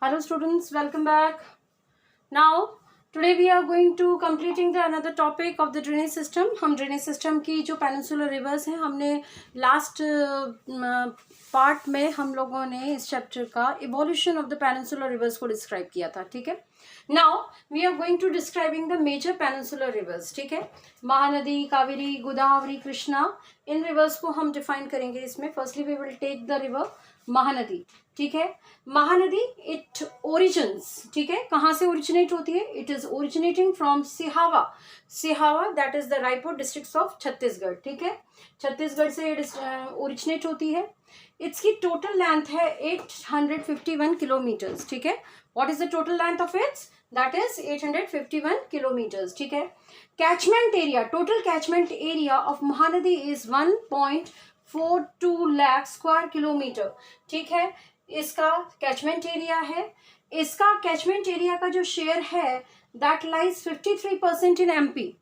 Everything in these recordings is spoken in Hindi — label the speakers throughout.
Speaker 1: Hello students, welcome back. Now today we are going to completing the another topic of the drainage system. हम drainage system की जो peninsular rivers हैं हमने last part में हम लोगों ने इस chapter का evolution of the peninsular rivers को describe किया था, ठीक है. Now we are going to describing the major peninsular rivers, ठीक है. महानदी, कावेरी, गोदावरी, कृष्णा, इन rivers को हम define करेंगे इसमें. Firstly we will take the river Mahanadi, ठीक है. महानदी इट ओरिजिन्स, ठीक है, कहाँ से ओरिजिनेट होती है? It is originating from Sihawa. Sihawa that is the Raipur district of Chhattisgarh, ठीक है. छत्तीसगढ़ से ओरिजिनेट होती है. इसकी टोटल लेंथ है 851 किलोमीटर्स, ठीक है. What is the total length of its? That is 851 kilometres, ठीक है. Catchment area, total catchment area of Mahanadi is 1.42 lakh square kilometre, ठीक है. इसका कैचमेंट एरिया है. इसका कैचमेंट एरिया का जो शेयर है दैट लाइज 53% इन एमपी,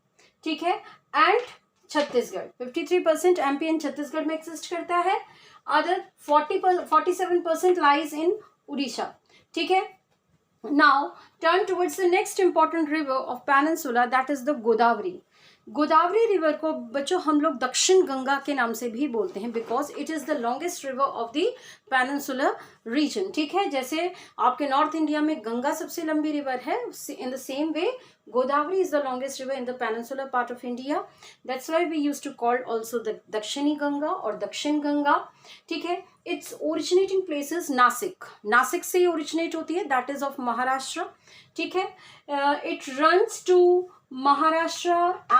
Speaker 1: ठीक है, and Chhattisgarh. 53% MP and Chhattisgarh में एग्जिस्ट करता है. अदर 47% लाइज इन उड़ीसा, ठीक है. Now turn towards the next important river of peninsula that is the Godavari. Godavari river को बच्चों हम लोग दक्षिण गंगा के नाम से भी बोलते हैं because it is the longest river of the peninsular reason, ठीक है. जैसे आपके नॉर्थ इंडिया में गंगा सबसे लंबी रिवर है, in the same way Godavari is the longest river in the peninsular part of India. That's why we use to call also the Dakshini Ganga और दक्षिण गंगा, ठीक है. It's originating places Nashik, Nashik से ओरिजिनेट होती है, दैट इज ऑफ महाराष्ट्र, ठीक है. It runs to Maharashtra,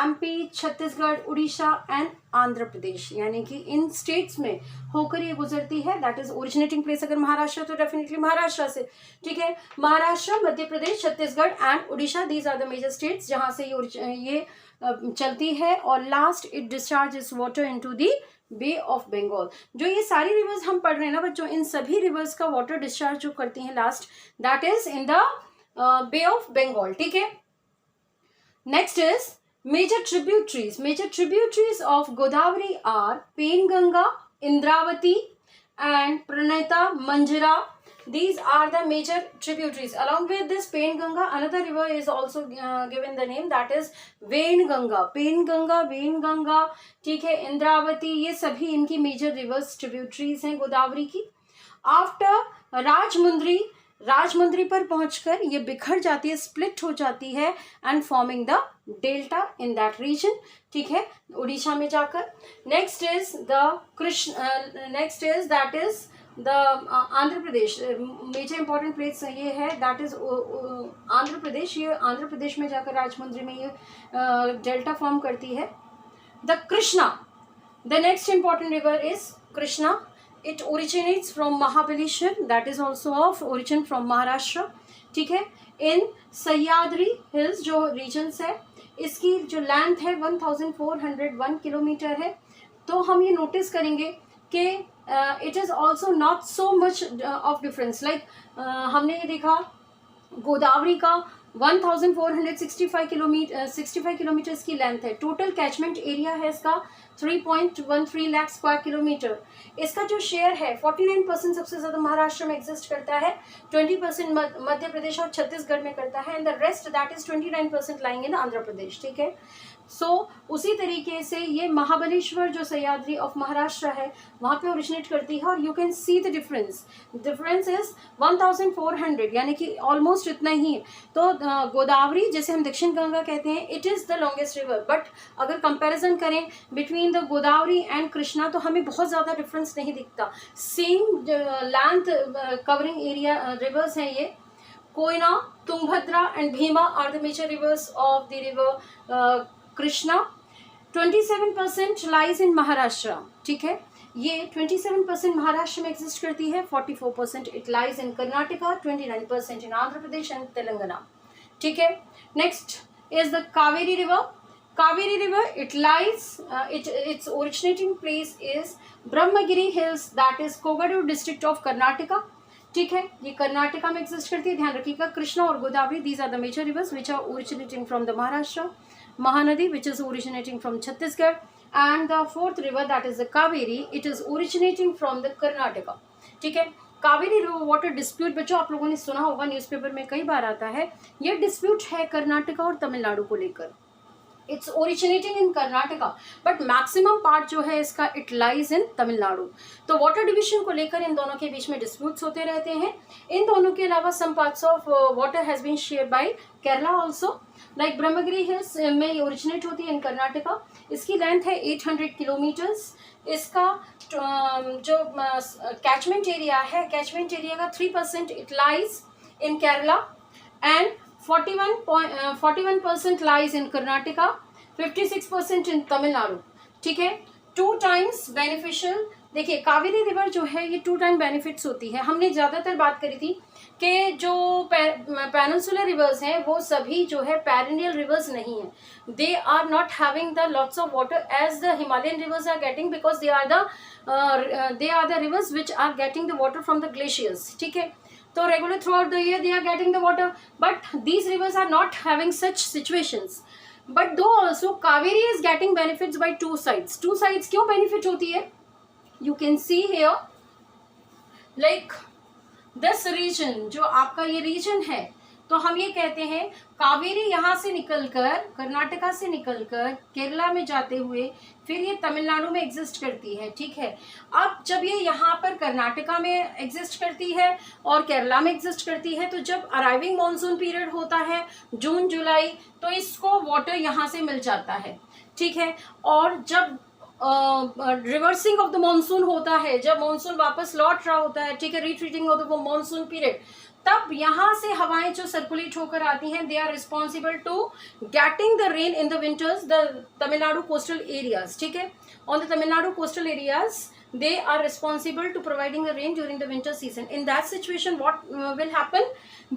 Speaker 1: MP, Chhattisgarh, Orissa and Andhra Pradesh, यानी कि इन स्टेट्स में होकर ये गुजरती है. दैट इज ओरिजिनेटिंग प्लेस अगर महाराष्ट्र तो डेफिनेटली महाराष्ट्र से, ठीक है. Maharashtra, Madhya Pradesh, Chhattisgarh and Orissa, these are the major states जहाँ से ये चलती है. और last it discharge its water into the Bay of Bengal. जो ये सारी रिवर्स हम पढ़ रहे हैं ना बच्चों, इन सभी रिवर्स का वाटर डिस्चार्ज जो करती हैं last, that is in the bay of Bengal, ठीक है. Next is major tributaries. Major tributaries of Godavari are Penganga, Indravati and Pranita, Manjira. These are the major tributaries. Along with this Penganga, another river is also given the name, that is Vainganga. Penganga, Vainganga, ठीक है, इंद्रावती, ये सभी इनकी major rivers tributaries हैं गोदावरी की. After राजमुंद्री, राजमुंद्री पर पहुंचकर ये बिखर जाती है, स्प्लिट हो जाती है and forming the delta in that region, ठीक है, उड़ीसा में जाकर. Next is the next is that is the Andhra Pradesh. Major important place ये है, दैट इज आंध्र प्रदेश. ये आंध्र प्रदेश में जाकर राजमुंद्री में ये डेल्टा फॉर्म करती है. The Krishna, the next important river is Krishna. It originates from Mahabaleshwar, that is also of origin from Maharashtra, ठीक है. इन सह्याद्री हिल्स जो रीजन्स है, इसकी जो लेंथ है 1401 किलोमीटर है. तो हम ये नोटिस करेंगे कि it is also not so much of difference. Like हमने ये देखा गोदावरी का 1465 किलोमीटर की लेंथ है. टोटल कैचमेंट एरिया है इसका 3.13 लाख स्क्वायर किलोमीटर. इसका जो शेयर है 49% सबसे ज़्यादा महाराष्ट्र में एग्जिस्ट करता है, 20% मध्य प्रदेश और छत्तीसगढ़ में करता है, and the rest that is 29% lying in Andhra Pradesh, ठीक है. सो उसी तरीके से ये महाबलेश्वर जो सह्याद्री ऑफ महाराष्ट्र है वहाँ पे ओरिजिनेट करती है. और you can see the difference. Difference is 1400, यानी कि ऑलमोस्ट इतना ही है. तो गोदावरी जैसे हम दक्षिण गंगा कहते हैं, it is the longest river. But अगर कंपैरिजन करें between the Godavari and Krishna तो हमें बहुत ज़्यादा डिफरेंस नहीं दिखता. Same length covering area rivers हैं ये. Koyna, Tungabhadra and Bhima are the major rivers of the river Krishna. 27% lies in Maharashtra, ठीक है. ये 27% महाराष्ट्र में एग्जिस्ट करती है, 44% it lies in Karnataka, 29% in Andhra Pradesh and Telangana, ठीक है. Next is the Kaveri river. Kaveri river it lies its originating place is Brahmagiri hills, that is Kodagu district of Karnataka, ठीक है. ये कर्नाटका में एग्जिस्ट करती है, ध्यान रखिएगा. कृष्णा और Godavari, these are the major rivers which are originating from the Maharashtra. Mahanadi, which is originating from Chhattisgarh, and the fourth river that is the Kaveri, it is originating from the Karnataka, ठीक है. कावेरी वाटर डिस्प्यूट बच्चों आप लोगों ने सुना होगा, न्यूज़पेपर में कई बार आता है। ये डिस्प्यूट है कर्नाटका और तमिलनाडु को लेकर। It's originating in Karnataka but maximum part जो है इसका इट लाइज इन तमिलनाडु। तो वाटर डिविजन को लेकर इन दोनों के बीच में डिस्प्यूट्स होते रहते हैं। इन दोनों के अलावा some parts of water has been share by Kerala also, like Brahmagiri hills में ये ओरिजिनेट होती है इन कर्नाटका। इसकी लेंथ है 800 किलोमीटर्स। इसका जो कैचमेंट एरिया है, कैचमेंट एरिया का 3% it lies in Kerala and 41% lies in Karnataka, 56% इन तमिलनाडु। ठीक है, 2 टाइम्स बेनिफिशियल। देखिए कावेरी रिवर जो है ये 2 टाइम बेनिफिट्स होती है। हमने ज़्यादातर बात करी थी कि जो पेनिनसुलर रिवर्स हैं वो सभी जो है पेरिनियल रिवर्स नहीं हैं। They are not having the lots of water as the Himalayan rivers are getting, because they are the rivers which are getting the water from the glaciers. ठीक है, so regular throughout the year they are getting the water, but these rivers are not having such situations. But though also Kaveri is getting benefits by 2 sides. 2 sides क्यों benefit होती है? You can see here like this region, जो आपका ये region है, तो हम ये कहते हैं कावेरी यहाँ से निकलकर, कर्नाटका से निकलकर केरला में जाते हुए फिर ये तमिलनाडु में एग्जिस्ट करती है। ठीक है, अब जब ये यहाँ पर कर्नाटका में एग्जिस्ट करती है और केरला में एग्जिस्ट करती है, तो जब अराइविंग मॉनसून पीरियड होता है जून जुलाई, तो इसको वाटर यहाँ से मिल जाता है। ठीक है, और जब रिवर्सिंग ऑफ द मॉनसून होता है, जब मॉनसून वापस लौट रहा होता है, ठीक है, retreating of the monsoon period, तब यहाँ से हवाएं जो सर्कुलेट होकर आती हैं, they are responsible to getting the rain in the winters, the Tamil Nadu coastal areas. ठीक है, on the Tamil Nadu coastal areas they are responsible to providing the rain during the winter season. In that situation what will happen,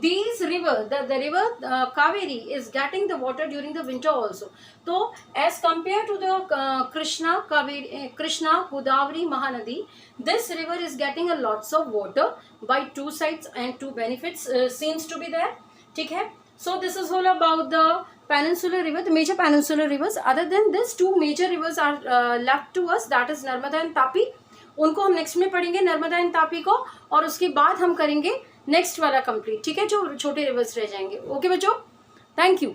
Speaker 1: these river the river Kaveri is getting the water during the winter also. So as compared to the Krishna Godavari Mahanadi, this river is getting a lots of water by 2 sides and 2 benefits seems to be there. ठीक है, so this is all about the peninsular river, the major peninsular rivers. Other than this 2 major rivers are left to us, that is Narmada and Tapi. उनको हम नेक्स्ट में पढ़ेंगे, नर्मदा एंड तापी को, और उसके बाद हम करेंगे नेक्स्ट वाला कंप्लीट। ठीक है, जो छोटे रिवर्स रह जाएंगे। ओके बच्चों, थैंक यू।